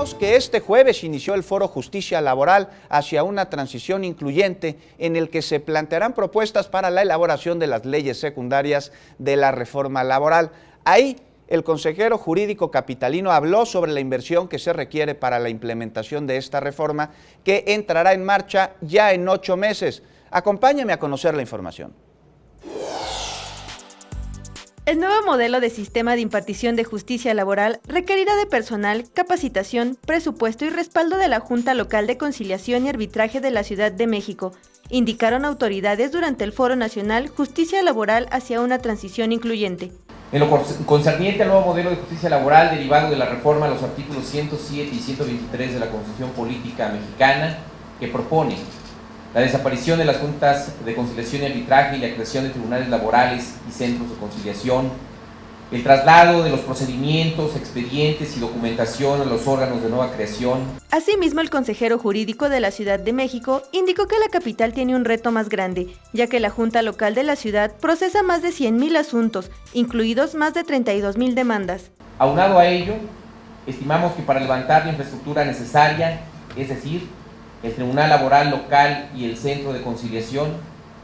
comentamos que este jueves inició el Foro Justicia Laboral hacia una transición incluyente en el que se plantearán propuestas para la elaboración de las leyes secundarias de la reforma laboral. Ahí, el consejero jurídico capitalino habló sobre la inversión que se requiere para la implementación de esta reforma que entrará en marcha ya en 8 meses. Acompáñame a conocer la información. El nuevo modelo de sistema de impartición de justicia laboral requerirá de personal, capacitación, presupuesto y respaldo de la Junta Local de Conciliación y Arbitraje de la Ciudad de México, indicaron autoridades durante el Foro Nacional Justicia Laboral hacia una transición incluyente. En lo concerniente al nuevo modelo de justicia laboral derivado de la reforma a los artículos 107 y 123 de la Constitución Política Mexicana, que propone la desaparición de las juntas de conciliación y arbitraje y la creación de tribunales laborales y centros de conciliación, el traslado de los procedimientos, expedientes y documentación a los órganos de nueva creación. Asimismo, el consejero jurídico de la Ciudad de México indicó que la capital tiene un reto más grande, ya que la Junta Local de la ciudad procesa más de 100,000 asuntos, incluidos más de 32,000 demandas. Aunado a ello, estimamos que para levantar la infraestructura necesaria, es decir, el Tribunal Laboral Local y el Centro de Conciliación,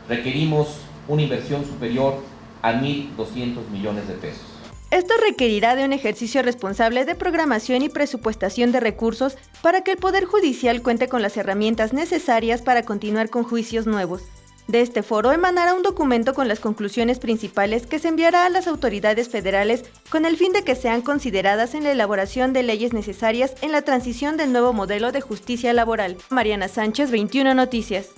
requerimos una inversión superior a 1,200 millones de pesos. Esto requerirá de un ejercicio responsable de programación y presupuestación de recursos para que el Poder Judicial cuente con las herramientas necesarias para continuar con juicios nuevos. De este foro emanará un documento con las conclusiones principales que se enviará a las autoridades federales con el fin de que sean consideradas en la elaboración de leyes necesarias en la transición del nuevo modelo de justicia laboral. Mariana Sánchez, 21 Noticias.